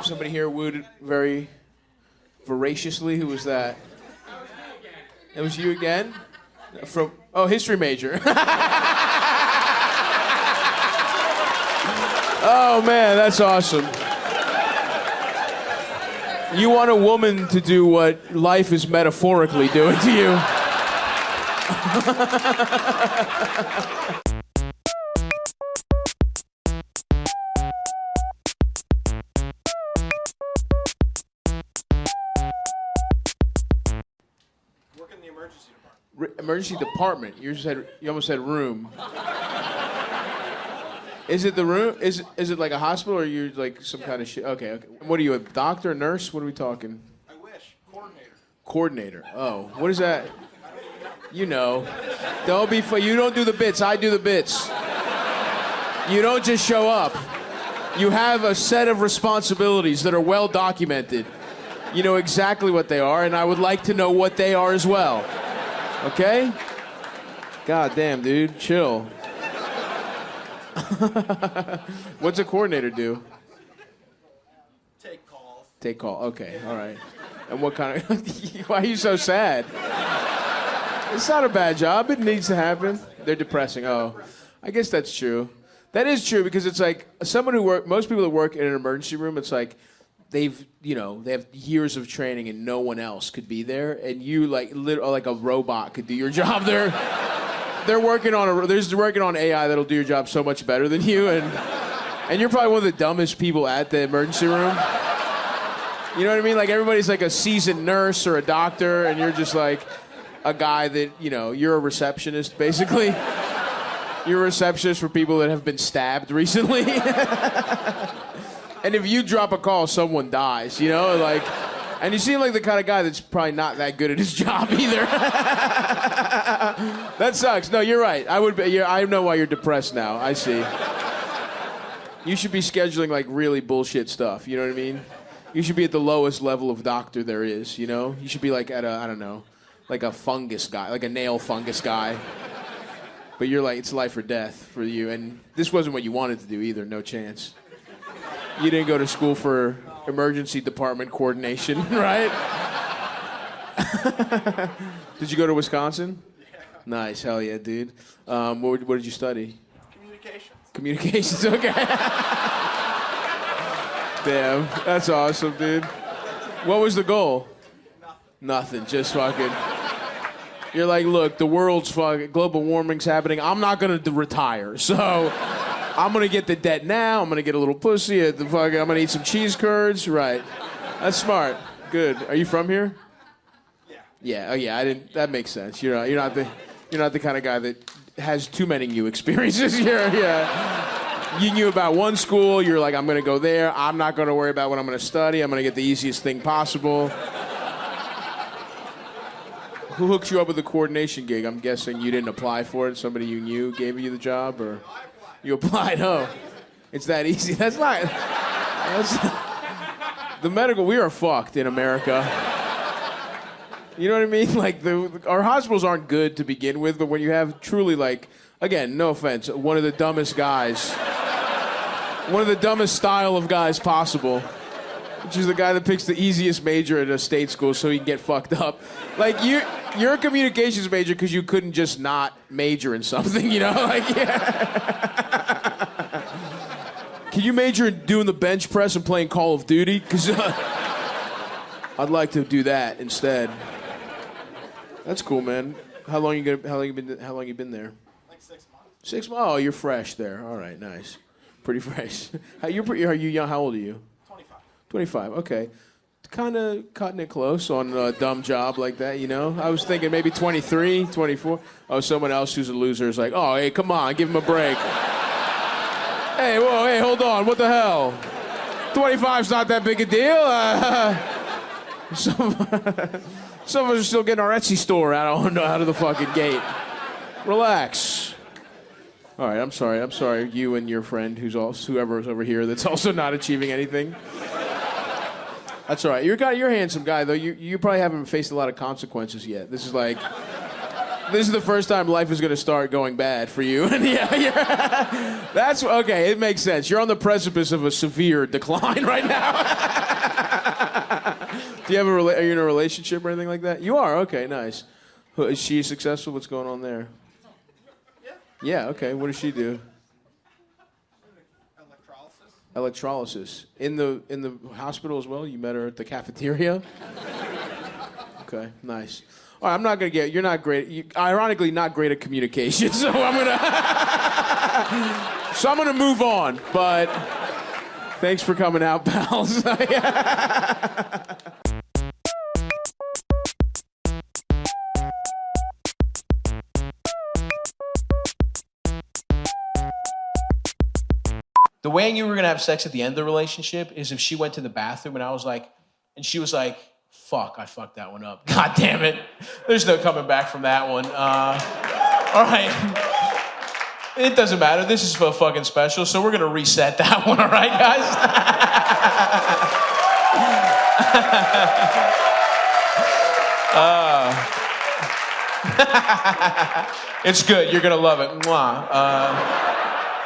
Somebody here wooed very voraciously. Who was that? It was you again? History major. Oh man, that's awesome. You want a woman to do what life is metaphorically doing to you. Work in the emergency department. Emergency department. You almost said room. Is it the room? Is it like a hospital, or are you like some kind of shit? Okay. What are you, a doctor, a nurse? What are we talking? I wish. Coordinator. Coordinator. Oh, what is that? Don't be. You don't do the bits. I do the bits. You don't just show up. You have a set of responsibilities that are well documented. You know exactly what they are, and I would like to know what they are as well. Okay? God damn, dude. Chill. What's a coordinator do? Take calls. Take call. Okay, all right. And what kind of... Why are you so sad? It's not a bad job. It needs to happen. They're depressing. Oh, I guess that's true. That is true, because it's like most people that work in an emergency room, it's like they have years of training and no one else could be there, and you like a robot could do your job. They're working on AI that'll do your job so much better than you, and you're probably one of the dumbest people at the emergency room. You know what I mean? Like, everybody's like a seasoned nurse or a doctor, and you're just like a guy that, you're a receptionist, basically. You're a receptionist for people that have been stabbed recently. And if you drop a call, someone dies, and you seem like the kind of guy that's probably not that good at his job either. That sucks. No, you're right. I know why you're depressed now. I see. You should be scheduling like really bullshit stuff. You know what I mean? You should be at the lowest level of doctor there is. You should be like at like a fungus guy, like a nail fungus guy. But you're like, it's life or death for you. And this wasn't what you wanted to do either. No chance. You didn't go to school for emergency department coordination, right? Did you go to Wisconsin? Yeah. Nice, hell yeah, dude. What did you study? Communications. Communications, okay. Damn, that's awesome, dude. What was the goal? Nothing, just fucking... You're like, look, the world's fucking... Global warming's happening. I'm not gonna retire, so... I'm gonna get the debt now. I'm gonna get a little pussy. I'm gonna eat some cheese curds. Right. That's smart. Good. Are you from here? Yeah. Yeah. Oh yeah. That makes sense. You're not the kind of guy that has too many new experiences. You knew about one school. You're like, I'm gonna go there. I'm not gonna worry about what I'm gonna study. I'm gonna get the easiest thing possible. Who hooked you up with the coordination gig? I'm guessing you didn't apply for it. Somebody you knew gave you the job, or? You applied, oh. It's that easy. That's the medical, we are fucked in America. You know what I mean? Like, our hospitals aren't good to begin with, but when you have truly, like, again, no offense, one of the dumbest guys, one of the dumbest style of guys possible, which is the guy that picks the easiest major at a state school so he can get fucked up. Like, you're a communications major because you couldn't just not major in something, Like, yeah. Can you major in doing the bench press and playing Call of Duty? Because I'd like to do that instead. That's cool, man. How long you been there? Like 6 months. 6 months. Oh, you're fresh there. All right, nice. Pretty fresh. Are you young? How old are you? 25. 25. Okay. kind of cutting it close on a dumb job like that, you know? I was thinking maybe 23, 24. Oh, someone else who's a loser is like, oh, hey, come on, give him a break. Hey, whoa, hey, hold on, what the hell? 25's not that big a deal. Some of us are still getting our Etsy store out of the fucking gate. Relax. All right, I'm sorry, you and your friend whoever's over here that's also not achieving anything. That's all right. You're a handsome guy, though. You probably haven't faced a lot of consequences yet. This is the first time life is going to start going bad for you. And that's okay. It makes sense. You're on the precipice of a severe decline right now. Do you have are you in a relationship or anything like that? You are. Okay, nice. Is she successful? What's going on there? Yeah. Okay. What does she do? Electrolysis. In the hospital as well? You met her at the cafeteria? Okay, nice. All right, I'm not going to you're not great, ironically not great at communication, so I'm going to move on, but thanks for coming out, pals. The way I knew we were gonna have sex at the end of the relationship is if she went to the bathroom and she was like, fuck, I fucked that one up. God damn it. There's no coming back from that one. All right. It doesn't matter. This is for fucking special, so we're gonna reset that one, all right, guys? It's good. You're gonna love it. Mwah.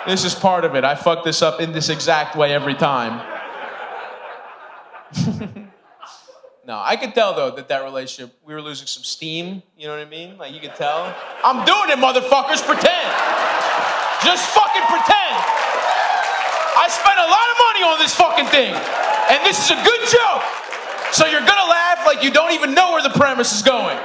This is part of it. I fuck this up in this exact way every time. No, I could tell, though, that relationship, we were losing some steam. You know what I mean? Like, you could tell. I'm doing it, motherfuckers. Pretend. Just fucking pretend. I spent a lot of money on this fucking thing. And this is a good joke. So you're going to laugh like you don't even know where the premise is going.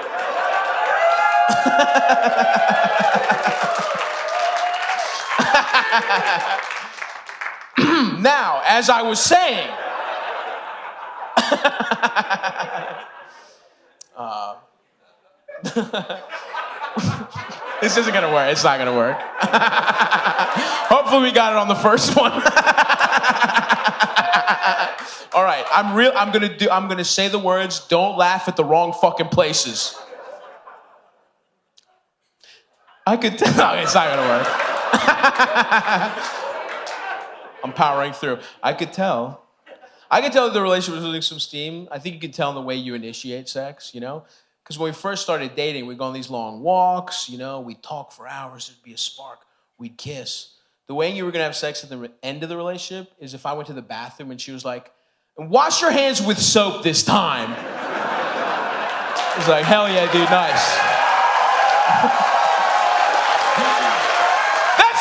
Now, as I was saying, this isn't gonna work. It's not gonna work. Hopefully, we got it on the first one. All right, I'm gonna say the words. Don't laugh at the wrong fucking places. I could tell. No, it's not gonna work. I'm powering through. I could tell that the relationship was losing some steam. I think you could tell in the way you initiate sex, you know? Because when we first started dating, we'd go on these long walks, you know? We'd talk for hours. There'd be a spark. We'd kiss. The way you were going to have sex at the end of the relationship is if I went to the bathroom and she was like, wash your hands with soap this time. I was like, hell yeah, dude, nice.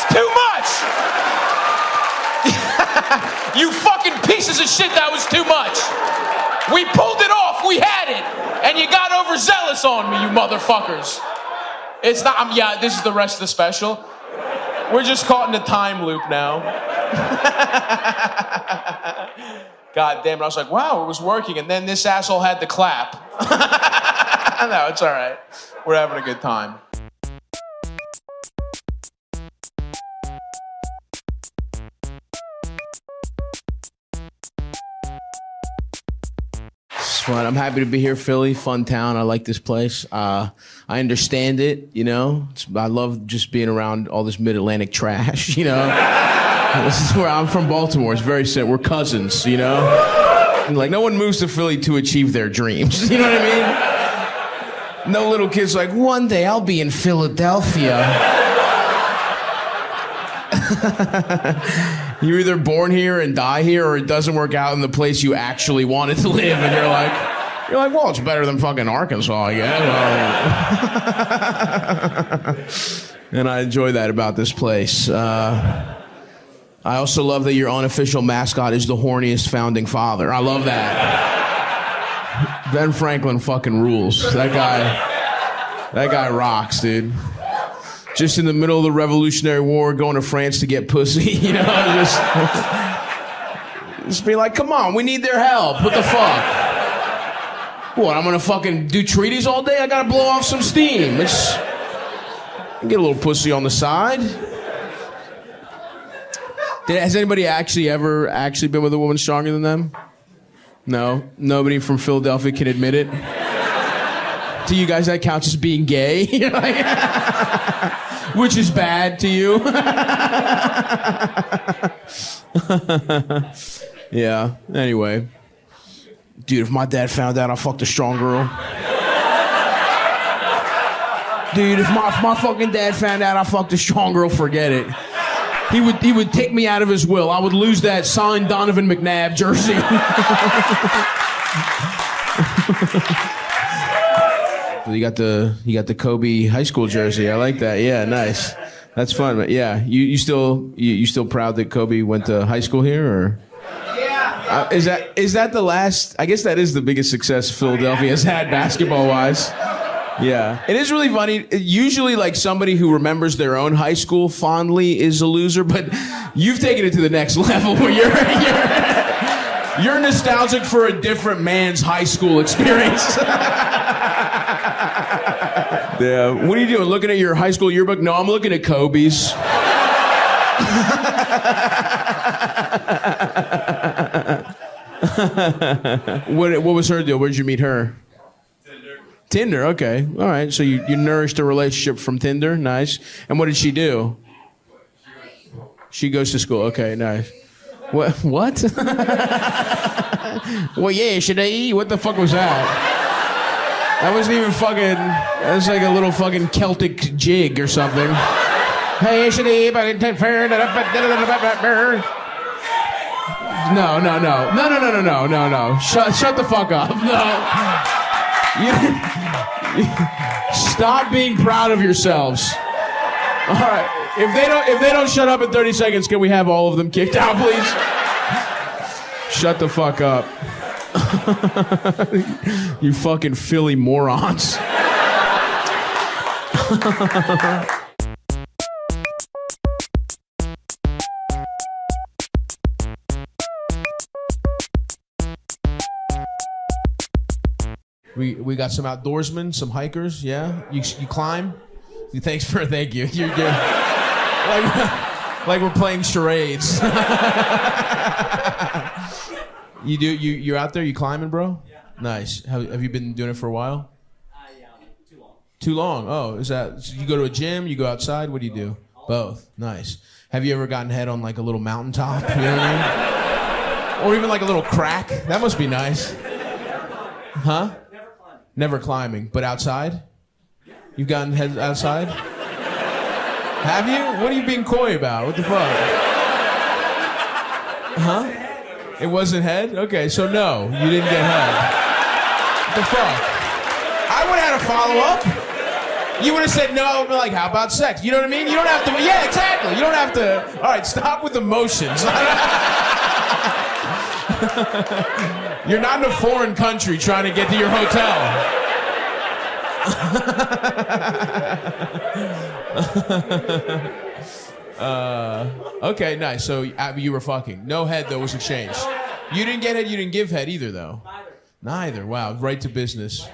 Too much! You fucking pieces of shit, that was too much. We pulled it off, we had it, and you got overzealous on me, you motherfuckers. It's not, this is the rest of the special. We're just caught in a time loop now. God damn it, I was like, wow, it was working, and then this asshole had to clap. No, it's all right. We're having a good time. Fun. I'm happy to be here, Philly. Fun town. I like this place. I understand it, you know. I love just being around all this mid-Atlantic trash, you know. This is where I'm from, Baltimore. It's very simple. We're cousins, you know. And like, no one moves to Philly to achieve their dreams. You know what I mean? No little kid's like, one day I'll be in Philadelphia. You're either born here and die here, or it doesn't work out in the place you actually wanted to live, and you're like, well, it's better than fucking Arkansas, I guess. And I enjoy that about this place. I also love that your unofficial mascot is the horniest founding father. I love that. Ben Franklin fucking rules. That guy rocks, dude. Just in the middle of the Revolutionary War, going to France to get pussy, you know, just be like, come on, we need their help. What the fuck? What, I'm gonna fucking do treaties all day? I gotta blow off some steam. It's get a little pussy on the side. Has anybody ever been with a woman stronger than them? No? Nobody from Philadelphia can admit it? To you guys, that counts as being gay? Which is bad to you? Yeah, anyway. Dude, if my dad found out I fucked a strong girl. Dude, if my fucking dad found out I fucked a strong girl, forget it. He would take me out of his will. I would lose that signed Donovan McNabb jersey. You got the Kobe high school jersey. I like that. Yeah, nice. That's fun. But yeah, you still proud that Kobe went to high school here, or? Yeah. Is that the last? I guess that is the biggest success Philadelphia has had basketball wise. Yeah, it is really funny. Usually, like, somebody who remembers their own high school fondly is a loser, but you've taken it to the next level where you're nostalgic for a different man's high school experience. Yeah. What are you doing? Looking at your high school yearbook? No, I'm looking at Kobe's. What was her deal? Where did you meet her? Tinder, okay. All right, so you nourished a relationship from Tinder, nice. And what did she do? She goes to school, okay, nice. What? Well, yeah, should I eat? What the fuck was that? That wasn't even fucking, that was like a little fucking Celtic jig or something. Hey, should I eat? No. Shut the fuck up. No. Stop being proud of yourselves. All right. If they don't shut up in 30 seconds, can we have all of them kicked out, please? Shut the fuck up. You fucking Philly morons. We got some outdoorsmen, some hikers, yeah? You climb? Thank you. You're good. Like we're playing charades. You're out there, you climbing, bro? Yeah. Nice. Have you been doing it for a while? Yeah, too long. Too long? Oh, is that, so you go to a gym, you go outside, what do you do? Both. Nice. Have you ever gotten head on like a little mountaintop? You know what I mean? Or even like a little crack? That must be nice. Huh? Never climbing, but outside? You've gotten head outside? Have you? What are you being coy about? What the fuck? Huh? It wasn't head? Okay, so no, you didn't get head. What the fuck? I would have had a follow-up. You would have said no, but like, how about sex? You know what I mean? You don't have to, yeah, exactly. You don't have to, all right, stop with emotions. You're not in a foreign country trying to get to your hotel. Okay, nice. So you were fucking. No head, though, was exchanged. You didn't get head, you didn't give head either, though. Neither. Wow, right to business.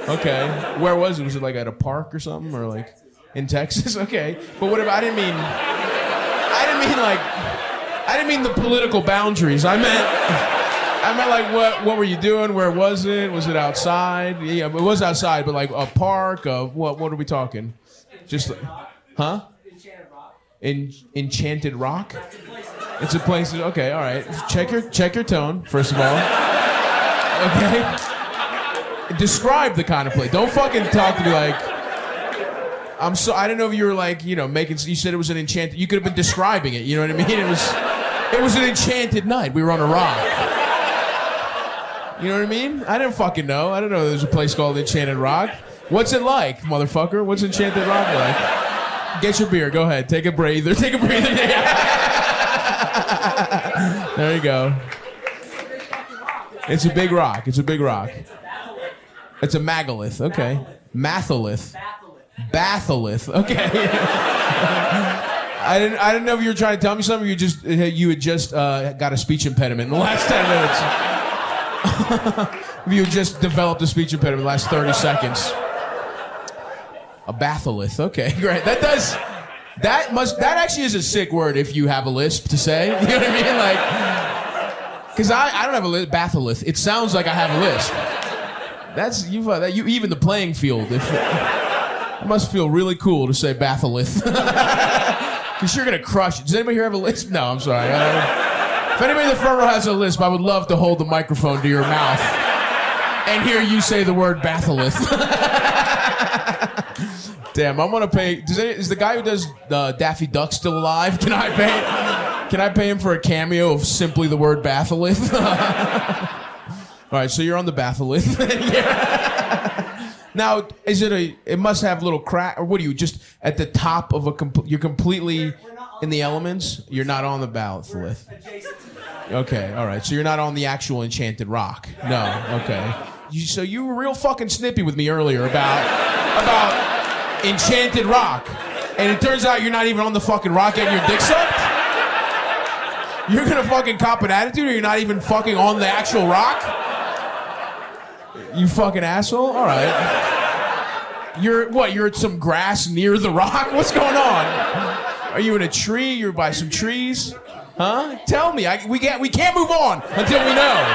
Okay. Where was it? Was it like at a park or something? Or like in Texas? Okay. But what if I didn't mean the political boundaries. I meant like what were you doing? Where was it? Was it outside? Yeah, it was outside, but like a park. What are we talking? Just, huh? Enchanted Rock. It's a place. Okay, all right. Check your tone first of all. Okay. Describe the kind of place. Don't fucking talk to me like. I didn't know if you were like, making. You said it was an enchanted. You could have been describing it. You know what I mean? It was an enchanted night. We were on a rock. You know what I mean? I didn't fucking know. I didn't know there was a place called Enchanted Rock. What's it like, motherfucker? What's Enchanted Rock like? Get your beer. Go ahead. Take a breather. Take a breather. There you go. It's a big rock. It's a big rock. It's a megalith. Okay. Matholith. Batholith. Okay. I didn't know if you were trying to tell me something. Or you had just got a speech impediment in the last 10 minutes. If you just developed a speech impediment in the last 30 seconds. A batholith. Okay, great. That actually is a sick word if you have a lisp to say. You know what I mean? Like, because I don't have a lisp. Batholith. It sounds like I have a lisp. That's you even the playing field. It must feel really cool to say batholith. Because you're gonna crush it. Does anybody here have a lisp? No, I'm sorry. If anybody in the front row has a lisp, I would love to hold the microphone to your mouth and hear you say the word batholith. Damn, I want to pay. Is the guy who does Daffy Duck still alive? Can I pay him for a cameo of simply the word batholith? All right, so you're on the batholith. Yeah. Now, it must have little crack, or what are you, just at the top of you're completely in the elements? You're not on the batholith. Okay, all right, so you're not on the actual enchanted rock. No, okay. So you were real fucking snippy with me earlier about enchanted rock. And it turns out you're not even on the fucking rock getting your dick sucked? You're gonna fucking cop an attitude or you're not even fucking on the actual rock? You fucking asshole? All right. You're at some grass near the rock? What's going on? Are you in a tree? You're by some trees? Huh? Tell me. We can't move on until we know.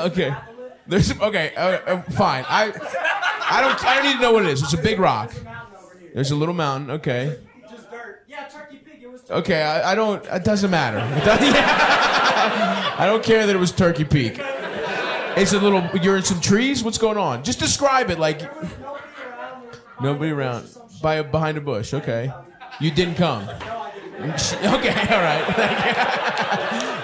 Okay. Fine. I don't need to know what it is. It's a big rock. There's a little mountain. Okay. Just dirt. Yeah, Turkey Pig. It was. Okay. I don't. It doesn't matter. I don't care that it was Turkey Peak. It's a little. You're in some trees. What's going on? Just describe it like. Nobody around. Behind a bush. Okay. You didn't come. Okay. All right.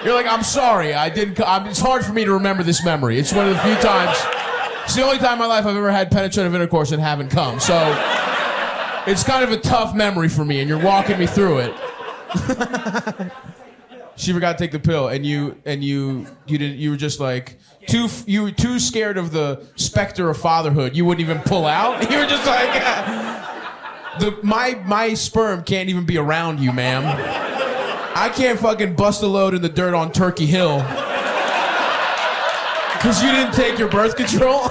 You're like, I'm sorry. I didn't. It's hard for me to remember this memory. It's one of the few times. It's the only time in my life I've ever had penetrative intercourse and haven't come. So it's kind of a tough memory for me, and you're walking me through it. She forgot to take the pill, and you didn't. You were just like you were too scared of the specter of fatherhood. You wouldn't even pull out. You were just like, my sperm can't even be around you, ma'am. I can't fucking bust a load in the dirt on Turkey Hill. Because you didn't take your birth control?